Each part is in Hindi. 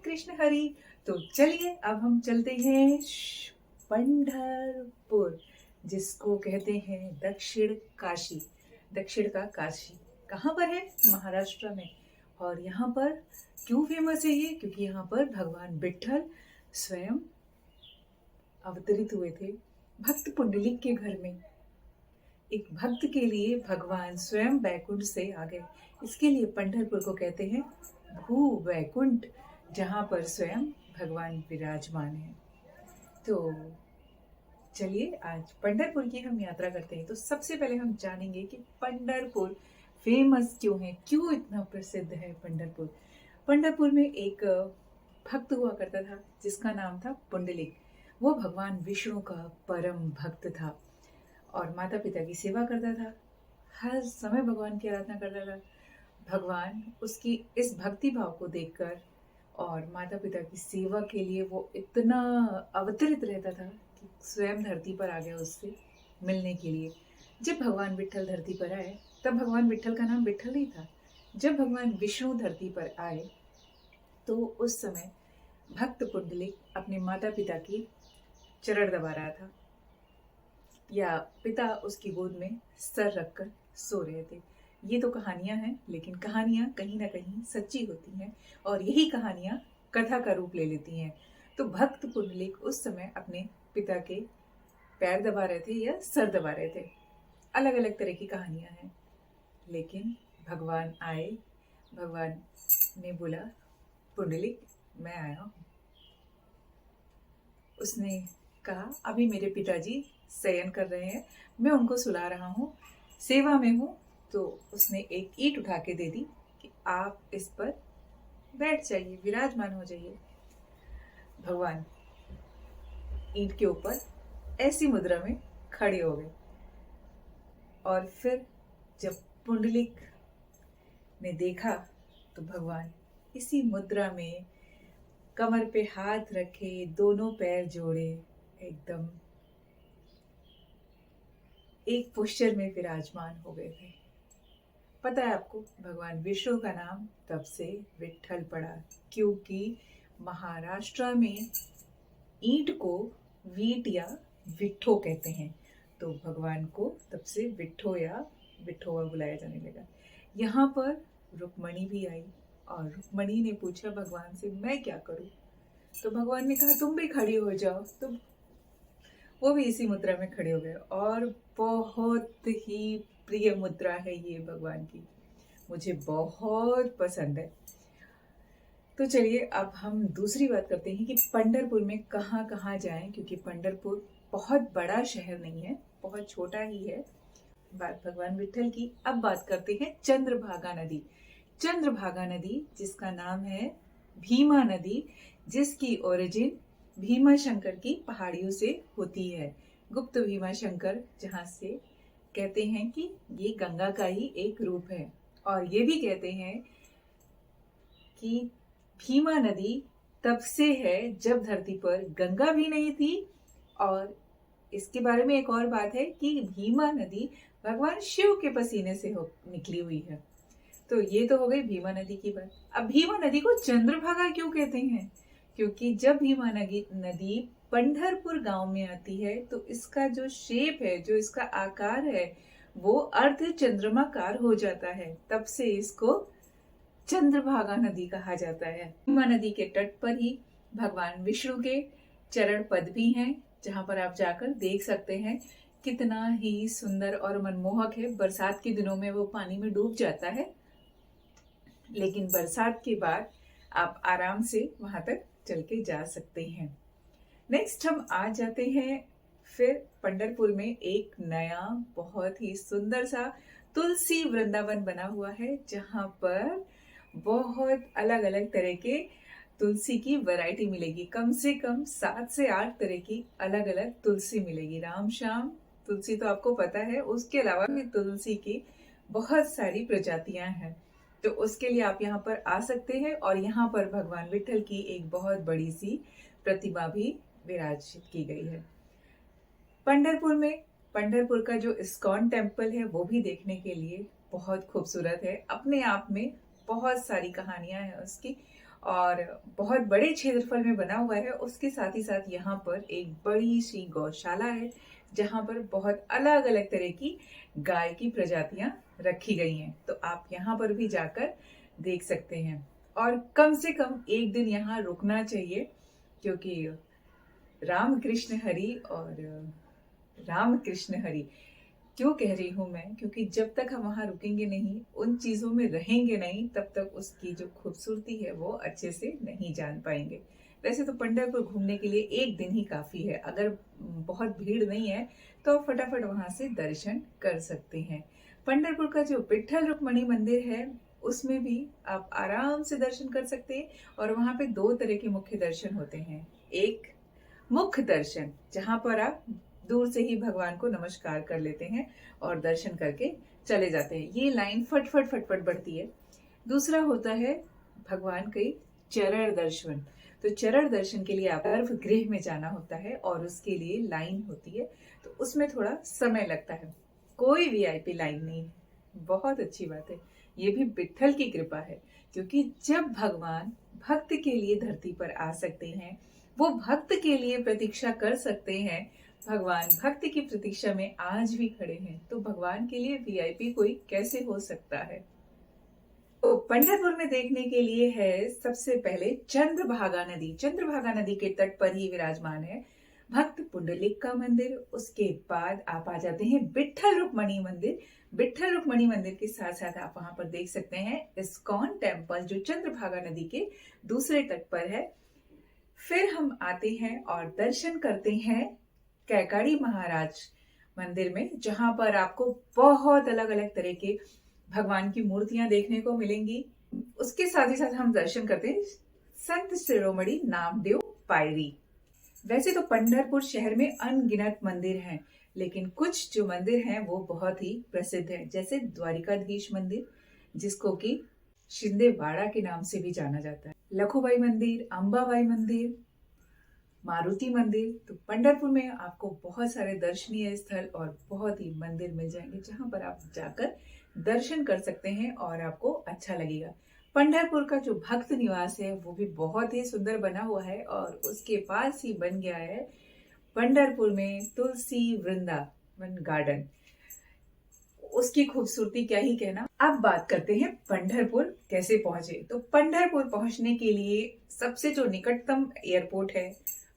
कृष्ण हरि। तो चलिए अब हम चलते हैं पंढरपुर, जिसको कहते हैं दक्षिण काशी। दक्षिण का काशी कहाँ पर है? महाराष्ट्र में। और यहाँ पर क्यों फेमस है ये? क्योंकि यहाँ पर भगवान विट्ठल स्वयं अवतरित हुए थे भक्त पुंडलिक के घर में। एक भक्त के लिए भगवान स्वयं वैकुंठ से आ गए। इसके लिए पंढरपुर को कहते हैं भू वैकुंठ, जहाँ पर स्वयं भगवान विराजमान है। तो चलिए आज पंढरपुर की हम यात्रा करते हैं। तो सबसे पहले हम जानेंगे कि पंढरपुर फेमस क्यों है, क्यों इतना प्रसिद्ध है पंढरपुर। पंढरपुर में एक भक्त हुआ करता था जिसका नाम था पुंडलिक। वो भगवान विष्णु का परम भक्त था और माता पिता की सेवा करता था। हर समय भगवान की आराधना करता था। भगवान उसकी इस भक्ति भाव को देखकर और माता पिता की सेवा के लिए वो इतना अवतरित रहता था कि स्वयं धरती पर आ गया उससे मिलने के लिए। जब भगवान विट्ठल धरती पर आए तब भगवान विट्ठल का नाम विट्ठल नहीं था। जब भगवान विष्णु धरती पर आए तो उस समय भक्त पुंडलिक अपने माता पिता की चरण दबा रहा था, या पिता उसकी गोद में सर रखकर सो रहे थे। ये तो कहानियां हैं, लेकिन कहानियां कहीं ना कहीं सच्ची होती हैं और यही कहानियां कथा का रूप ले लेती हैं। तो भक्त पुंडलिक उस समय अपने पिता के पैर दबा रहे थे या सर दबा रहे थे। अलग अलग तरह की कहानियां हैं, लेकिन भगवान आए। भगवान ने बोला, पुंडलिक मैं आया हूँ। उसने कहा, अभी मेरे पिताजी शयन कर रहे हैं, मैं उनको सुला रहा हूँ, सेवा में हूँ। तो उसने एक ईंट उठा के दे दी कि आप इस पर बैठ जाइए, विराजमान हो जाइए। भगवान ईंट के ऊपर ऐसी मुद्रा में खड़े हो गए। और फिर जब पुंडलिक ने देखा तो भगवान इसी मुद्रा में कमर पे हाथ रखे, दोनों पैर जोड़े, एकदम एक पोस्चर में विराजमान हो गए थे। पता है आपको, भगवान विष्णु का नाम तब से विट्ठल पड़ा क्योंकि महाराष्ट्र में ईंट को वीट या विट्ठो कहते हैं। तो भगवान को तब से विट्ठो या विट्ठोवा बुलाया जाने लगा। यहाँ पर रुक्मणी भी आई और रुक्मणी ने पूछा भगवान से, मैं क्या करूं? तो भगवान ने कहा, तुम भी खड़ी हो जाओ। तो वो भी इसी मुद्रा में खड़े हो गए और बहुत ही प्रिय मुद्रा है ये भगवान की, मुझे बहुत पसंद है। तो चलिए अब हम दूसरी बात करते हैं कि पंढरपुर में कहाँ कहाँ जाएं, क्योंकि पंढरपुर बहुत बड़ा शहर नहीं है, बहुत छोटा ही है। बात भगवान विट्ठल की। अब बात करते हैं चंद्रभागा नदी। चंद्रभागा नदी जिसका नाम है भीमा नदी, जिसकी ओरिजिन भीमा शंकर की पहाड़ियों से होती है। गुप्त भीमा शंकर, जहाँ से कहते हैं कि ये गंगा का ही एक रूप है। और ये भी कहते हैं कि भीमा नदी तब से है जब धरती पर गंगा भी नहीं थी। और इसके बारे में एक और बात है कि भीमा नदी भगवान शिव के पसीने से निकली हुई है। तो ये तो हो गई भीमा नदी की बात। अब भीमा नदी को चंद्रभागा क्यों कहते हैं? क्योंकि जब भीमा नदी पंढरपुर गांव में आती है तो इसका जो शेप है, जो इसका आकार है, वो अर्ध चंद्रमाकार हो जाता है। तब से इसको चंद्रभागा नदी कहा जाता है। भीमा नदी के तट पर ही भगवान विष्णु के चरण पद भी हैं, जहां पर आप जाकर देख सकते हैं। कितना ही सुंदर और मनमोहक है। बरसात के दिनों में वो पानी में डूब जाता है, लेकिन बरसात के बाद आप आराम से वहां तक चल के जा सकते हैं। नेक्स्ट हम आ जाते हैं फिर पंढरपुर में एक नया बहुत ही सुंदर सा तुलसी वृंदावन बना हुआ है, जहां पर बहुत अलग अलग तरह के तुलसी की वैरायटी मिलेगी। कम से कम 7 से 8 तरह की अलग अलग तुलसी मिलेगी। राम श्याम तुलसी तो आपको पता है, उसके अलावा भी तुलसी की बहुत सारी प्रजातियां हैं। तो उसके लिए आप यहाँ पर आ सकते हैं। और यहाँ पर भगवान विट्ठल की एक बहुत बड़ी सी प्रतिमा भी विराजित की गई है। पंढरपुर का जो इस्कॉन टेम्पल है वो भी देखने के लिए बहुत खूबसूरत है। अपने आप में बहुत सारी कहानियां हैं उसकी। और बहुत बड़े क्षेत्रफल में बना हुआ है। उसके साथ ही साथ यहाँ पर एक बड़ी सी गौशाला है जहाँ पर बहुत अलग अलग तरह की गाय की प्रजातियां रखी गई हैं। तो आप यहाँ पर भी जाकर देख सकते हैं और कम से कम एक दिन यहाँ रुकना चाहिए, क्योंकि राम कृष्ण हरि और राम कृष्ण हरि क्यों कह रही हूँ मैं, क्योंकि जब तक हम वहां रुकेंगे नहीं, उन चीजों में रहेंगे नहीं, तब तक उसकी जो खूबसूरती है वो अच्छे से नहीं जान पाएंगे। वैसे तो पंढरपुर घूमने के लिए एक दिन ही काफी है। अगर बहुत भीड़ नहीं है तो आप फटाफट वहां से दर्शन कर सकते हैं। पंढरपुर का जो विट्ठल रुक्मणी मंदिर है उसमें भी आप आराम से दर्शन कर सकते हैं। और वहां पे दो तरह के मुख्य दर्शन होते हैं। एक मुख्य दर्शन, जहां पर आप दूर से ही भगवान को नमस्कार कर लेते हैं और दर्शन करके चले जाते हैं, ये लाइन फट फट फट फट बढ़ती है। दूसरा होता है भगवान के चरण दर्शन। तो चरण दर्शन के लिए आप गर्भगृह में जाना होता है और उसके लिए लाइन होती है, तो उसमें थोड़ा समय लगता है। कोई वीआईपी लाइन नहीं है, बहुत अच्छी बात है। ये भी विट्ठल की कृपा है, क्योंकि जब भगवान भक्त के लिए धरती पर आ सकते हैं, वो भक्त के लिए प्रतीक्षा कर सकते हैं, भगवान भक्त की प्रतीक्षा में आज भी खड़े हैं, तो भगवान के लिए वीआईपी कोई कैसे हो सकता है। तो पंढरपुर में देखने के लिए है सबसे पहले चंद्रभागा नदी। चंद्रभागा नदी के तट पर ही विराजमान है भक्त पुंडलिक का मंदिर। उसके बाद आप आ जाते हैं विट्ठल रुक्मणी मंदिर। विट्ठल रुक्मणी मंदिर के साथ साथ आप वहां पर देख सकते हैं इस्कॉन टेम्पल, जो चंद्रभागा नदी के दूसरे तट पर है। फिर हम आते हैं और दर्शन करते हैं कैकाड़ी महाराज मंदिर में, जहां पर आपको बहुत अलग अलग तरह के भगवान की मूर्तियां देखने को मिलेंगी। उसके साथ ही साथ हम दर्शन करते हैं संत शिरोमणि नामदेव पायरी। वैसे तो पंढरपुर शहर में अनगिनत मंदिर हैं, लेकिन कुछ जो मंदिर हैं वो बहुत ही प्रसिद्ध हैं, जैसे द्वारिकाधीश मंदिर, जिसको कि शिंदेवाड़ा के नाम से भी जाना जाता है, लखुबाई मंदिर, अंबाबाई मंदिर, मारुति मंदिर। तो पंढरपुर में आपको बहुत सारे दर्शनीय स्थल और बहुत ही मंदिर मिल जाएंगे, जहां पर आप जाकर दर्शन कर सकते हैं और आपको अच्छा लगेगा। पंढरपुर का जो भक्त निवास है वो भी बहुत ही सुंदर बना हुआ है और उसके पास ही बन गया है पंढरपुर में तुलसी वृंदावन गार्डन। उसकी खूबसूरती क्या ही कहना। अब बात करते हैं पंढरपुर कैसे पहुंचे। तो पंढरपुर पहुंचने के लिए सबसे जो निकटतम एयरपोर्ट है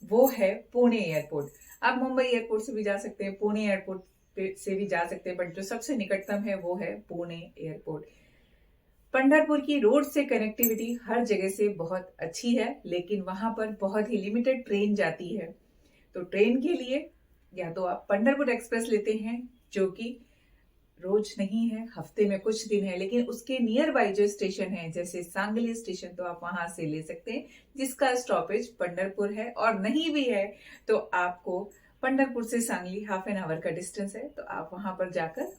वो है पुणे एयरपोर्ट। आप मुंबई एयरपोर्ट से भी जा सकते हैं, पुणे एयरपोर्ट से भी जा सकते हैं, बट जो सबसे निकटतम है वो है पुणे एयरपोर्ट। पंढरपुर की रोड से कनेक्टिविटी हर जगह से बहुत अच्छी है, लेकिन वहां पर बहुत ही लिमिटेड ट्रेन जाती है। तो ट्रेन के लिए या तो आप पंढरपुर एक्सप्रेस लेते हैं, जो कि रोज नहीं है, हफ्ते में कुछ दिन है, लेकिन उसके नियर बाई जो स्टेशन है जैसे सांगली स्टेशन, तो आप वहां से ले सकते हैं, जिसका स्टॉपेज पंढरपुर है। और नहीं भी है तो आपको पंढरपुर से सांगली हाफ एन आवर का डिस्टेंस है, तो आप वहां पर जाकर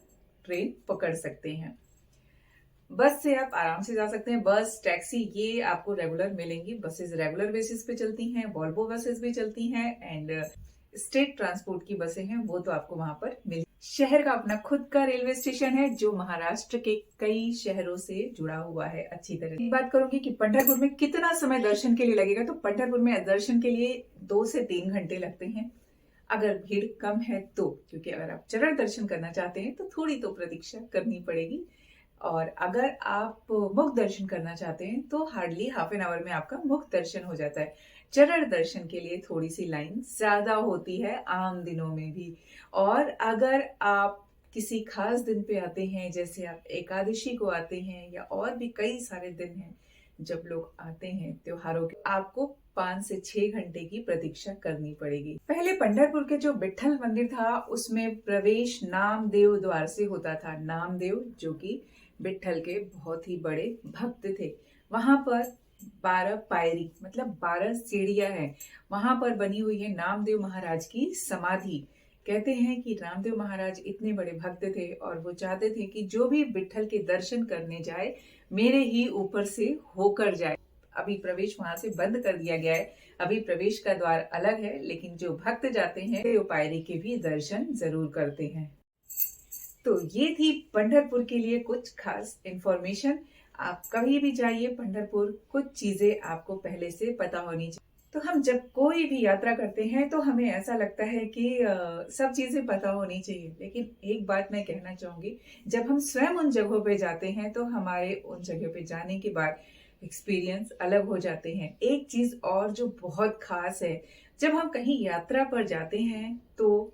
ट्रेन पकड़ सकते हैं। बस से आप आराम से जा सकते हैं। बस, टैक्सी ये आपको रेगुलर मिलेंगी। बसेस रेगुलर बेसिस पे चलती हैं, वॉल्वो बसेस भी चलती हैं, एंड स्टेट ट्रांसपोर्ट की बसें हैं वो तो आपको वहां पर मिल। शहर का अपना खुद का रेलवे स्टेशन है, जो महाराष्ट्र के कई शहरों से जुड़ा हुआ है अच्छी तरह। बात करूंगी कि पंढरपुर में कितना समय दर्शन के लिए लगेगा। तो पंढरपुर में दर्शन के लिए 2 से 3 घंटे लगते हैं, अगर भीड़ कम है तो। क्योंकि अगर आप चरण दर्शन करना चाहते हैं तो थोड़ी तो प्रतीक्षा करनी पड़ेगी, और अगर आप मुख दर्शन करना चाहते हैं तो हार्डली हाफ एन आवर में आपका मुख दर्शन हो जाता है। चरण दर्शन के लिए थोड़ी सी लाइन ज्यादा होती है आम दिनों में भी। और अगर आप किसी खास दिन पे आते हैं, जैसे आप एकादशी को आते हैं, या और भी कई सारे दिन हैं जब लोग आते हैं त्योहारों के, आपको 5 से 6 घंटे की प्रतीक्षा करनी पड़ेगी। पहले पंढरपुर के जो विट्ठल मंदिर था उसमें प्रवेश नामदेव द्वार से होता था। नामदेव जो कि विट्ठल के बहुत ही बड़े भक्त थे। वहां पर 12 पायरी मतलब 12 सीढ़ियां हैं, वहां पर बनी हुई है नामदेव महाराज की समाधि। कहते हैं कि रामदेव महाराज इतने बड़े भक्त थे और वो चाहते थे कि जो भी विट्ठल के दर्शन करने जाए मेरे ही ऊपर से होकर जाए। अभी प्रवेश वहां से बंद कर दिया गया है, अभी प्रवेश का द्वार अलग है, लेकिन जो भक्त जाते हैं वो पायरी के भी दर्शन जरूर करते हैं। तो ये थी पंढरपुर के लिए कुछ खास इंफॉर्मेशन। आप कभी भी जाइए पंढरपुर, कुछ चीजें आपको पहले से पता होनी चाहिए। तो हम जब कोई भी यात्रा करते हैं तो हमें ऐसा लगता है कि सब चीजें पता होनी चाहिए, लेकिन एक बात मैं कहना चाहूंगी, जब हम स्वयं उन जगहों पे जाते हैं तो हमारे उन जगह पे जाने के बाद एक्सपीरियंस अलग हो जाते हैं। एक चीज और जो बहुत खास है, जब हम कहीं यात्रा पर जाते हैं तो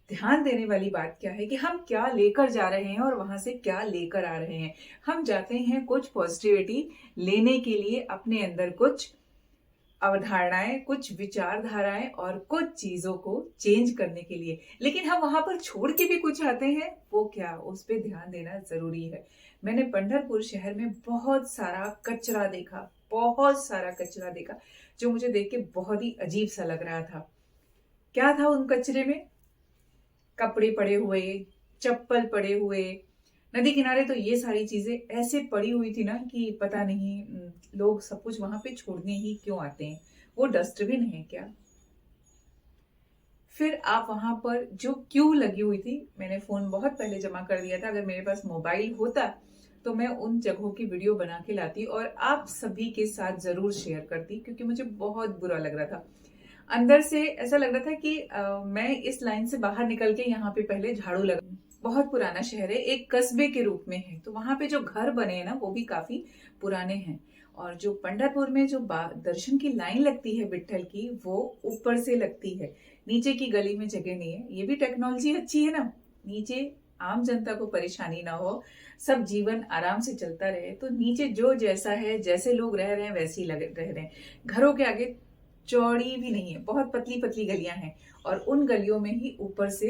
ध्यान देने वाली बात क्या है कि हम क्या लेकर जा रहे हैं और वहां से क्या लेकर आ रहे हैं। हम जाते हैं कुछ पॉजिटिविटी लेने के लिए, अपने अंदर कुछ अवधारणाएं, कुछ विचारधाराएं और कुछ चीजों को चेंज करने के लिए, लेकिन हम वहां पर छोड़ के भी कुछ आते हैं। वो क्या, उस पर ध्यान देना जरूरी है। मैंने पंढरपुर शहर में बहुत सारा कचरा देखा, बहुत सारा कचरा देखा, जो मुझे देख के बहुत ही अजीब सा लग रहा था। क्या था उन कचरे में? कपड़े पड़े हुए, चप्पल पड़े हुए, नदी किनारे तो ये सारी चीजें ऐसे पड़ी हुई थी ना कि पता नहीं लोग सब कुछ वहां पे छोड़ने ही क्यों आते हैं। वो डस्टबिन है क्या? फिर आप वहां पर जो क्यू लगी हुई थी, मैंने फोन बहुत पहले जमा कर दिया था, अगर मेरे पास मोबाइल होता तो मैं उन जगहों की वीडियो बना के लाती और आप सभी के साथ जरूर शेयर करती, क्योंकि मुझे बहुत बुरा लग रहा था। अंदर से ऐसा लग रहा था कि मैं इस लाइन से बाहर निकल के यहाँ पे पहले झाड़ू लगा। बहुत पुराना शहर है, एक कस्बे के रूप में है, तो वहां पे जो घर बने हैं ना वो भी काफी पुराने हैं। और जो पंढरपुर में जो दर्शन की लाइन लगती है विट्ठल की, वो ऊपर से लगती है, नीचे की गली में जगह नहीं है। ये भी टेक्नोलॉजी अच्छी है ना, नीचे आम जनता को परेशानी ना हो, सब जीवन आराम से चलता रहे, तो नीचे जो जैसा है, जैसे लोग रह रहे हैं वैसे ही रह रहे हैं। घरों के आगे चौड़ी भी नहीं है, बहुत पतली पतली गलियां हैं, और उन गलियों में ही ऊपर से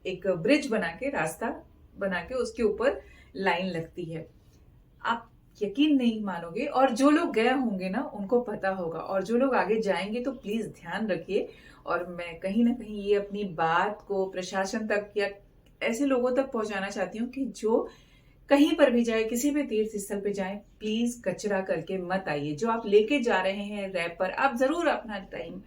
एक ब्रिज बना के, रास्ता बना के उसके ऊपर लाइन लगती है। आप यकीन नहीं मानोगे, और जो लोग गए होंगे ना उनको पता होगा, और जो लोग आगे जाएंगे तो प्लीज ध्यान रखिए। और मैं कहीं ना कहीं ये अपनी बात को प्रशासन तक या ऐसे लोगों तक पहुंचाना चाहती हूँ कि जो कहीं पर भी जाए, किसी भी तीर्थ स्थल पे जाए, प्लीज कचरा करके मत आइए। जो आप लेके जा रहे हैं रैपर, आप जरूर अपना टाइम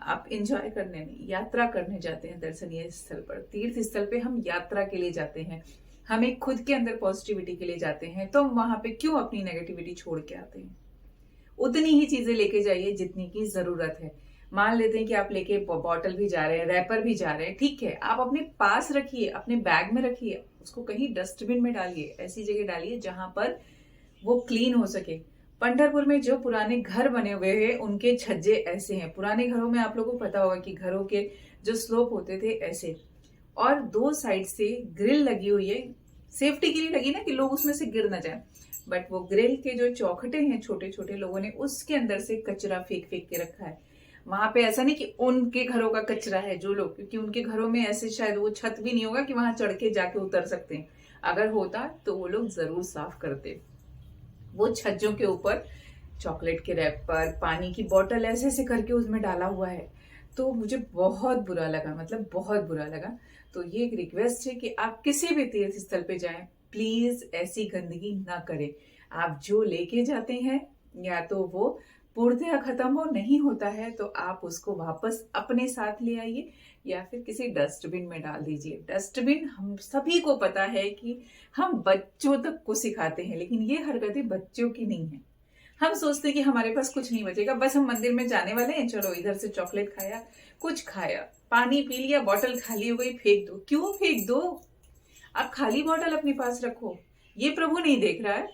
आप इंजॉय करने नहीं, यात्रा करने जाते हैं दर्शनीय स्थल पर, तीर्थ स्थल पे हम यात्रा के लिए जाते हैं, हमें खुद के अंदर पॉजिटिविटी के लिए जाते हैं, तो वहां पे क्यों अपनी नेगेटिविटी छोड़ के आते हैं? उतनी ही चीजें लेके जाइए जितनी की जरूरत है। मान लेते हैं कि आप लेके बॉटल भी जा रहे हैं, रैपर भी जा रहे हैं, ठीक है, आप अपने पास रखिए, अपने बैग में रखिए, उसको कहीं डस्टबिन में डालिए, ऐसी जगह डालिए जहां पर वो क्लीन हो सके। पंढरपुर में जो पुराने घर बने हुए हैं उनके छज्जे ऐसे हैं। पुराने घरों में आप लोगों को पता होगा कि घरों के जो स्लोप होते थे ऐसे, और दो साइड से ग्रिल लगी हुई है, सेफ्टी के लिए लगी ना, कि लोग उसमें से गिर ना जाए। बट वो ग्रिल के जो चौखटे हैं छोटे छोटे, लोगों ने उसके अंदर से कचरा फेंक फेंक के रखा है। वहां पे ऐसा नहीं कि उनके घरों का कचरा है जो लोग, क्योंकि उनके घरों में ऐसे शायद वो छत भी नहीं होगा कि वहां चढ़ के जाके उतर सकते हैं। अगर होता तो वो लोग जरूर साफ करते। वो छज्जों के ऊपर चॉकलेट के रैपर, पानी की बोतल ऐसे ऐसे करके उसमें डाला हुआ है। तो मुझे बहुत बुरा लगा, मतलब बहुत बुरा लगा। तो ये एक रिक्वेस्ट है कि आप किसी भी तीर्थ स्थल पे जाएं, प्लीज ऐसी गंदगी ना करें। आप जो लेके जाते हैं, या तो वो पूर्णतः खत्म हो, नहीं होता है तो आप उसको वापस अपने साथ ले आइए, या फिर किसी डस्टबिन में डाल दीजिए। डस्टबिन हम सभी को पता है कि हम बच्चों तक को सिखाते हैं, लेकिन ये हरकतें बच्चों की नहीं है। हम सोचते हैं कि हमारे पास कुछ नहीं बचेगा, बस हम मंदिर में जाने वाले हैं, चलो इधर से चॉकलेट खाया, कुछ खाया, पानी पी लिया, बोतल खाली हो गई, फेंक दो। क्यों फेंक दो? आप खाली बोतल अपने पास रखो। ये प्रभु नहीं देख रहा है?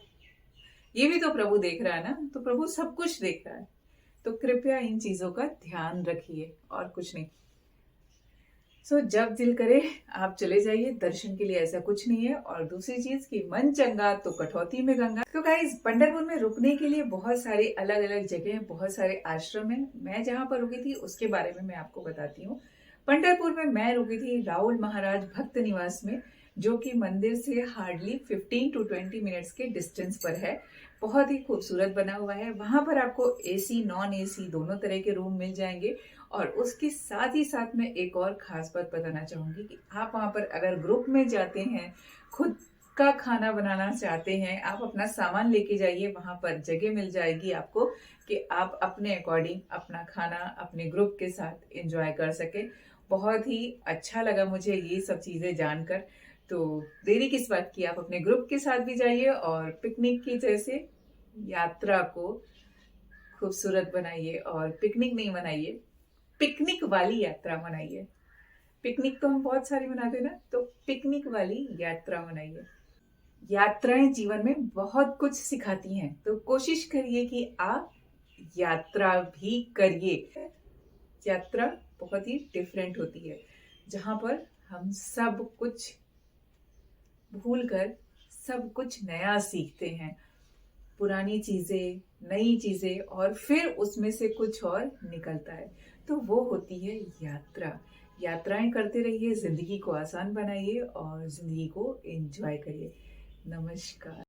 ये भी तो प्रभु देख रहा है ना, तो प्रभु सब कुछ देख रहा है। तो कृपया इन चीजों का ध्यान रखिए, और कुछ नहीं। जब दिल करे आप चले जाइए, दर्शन के लिए ऐसा कुछ नहीं है। और दूसरी चीज कि मन चंगा तो कटौती में गंगा। तो गाइस, पंढरपुर में रुकने के लिए बहुत सारे अलग अलग जगह हैं, बहुत सारे आश्रम हैं। मैं जहां पर रुकी थी उसके बारे में मैं आपको बताती हूँ। पंढरपुर में मैं रुकी थी राहुल महाराज भक्त निवास में, जो कि मंदिर से हार्डली 15 to 20 मिनट्स के डिस्टेंस पर है। बहुत ही खूबसूरत बना हुआ है। वहां पर आपको एसी नॉन एसी दोनों तरह के रूम मिल जाएंगे। और उसके साथ ही साथ में एक और खास बात बताना चाहूंगी कि आप वहां पर अगर ग्रुप में जाते हैं, खुद का खाना बनाना चाहते हैं, आप अपना सामान लेके जाइए, वहां पर जगह मिल जाएगी आपको कि आप अपने अकॉर्डिंग अपना खाना अपने ग्रुप के साथ एंजॉय कर सके। बहुत ही अच्छा लगा मुझे ये सब चीजें जानकर। तो देरी किस बात की, आप अपने ग्रुप के साथ भी जाइए और पिकनिक की जैसे यात्रा को खूबसूरत बनाइए। और पिकनिक नहीं मनाइए, पिकनिक वाली यात्रा मनाइए। पिकनिक तो हम बहुत सारी मनाते हैं ना, तो पिकनिक वाली यात्रा मनाइए। यात्राएं जीवन में बहुत कुछ सिखाती हैं, तो कोशिश करिए कि आप यात्रा भी करिए। यात्रा बहुत ही डिफरेंट होती है, जहां पर हम सब कुछ भूलकर सब कुछ नया सीखते हैं। पुरानी चीजें, नई चीजें, और फिर उसमें से कुछ और निकलता है। तो वो होती है यात्रा। यात्राएं करते रहिए, जिंदगी को आसान बनाइए और जिंदगी को एंजॉय करिए। नमस्कार।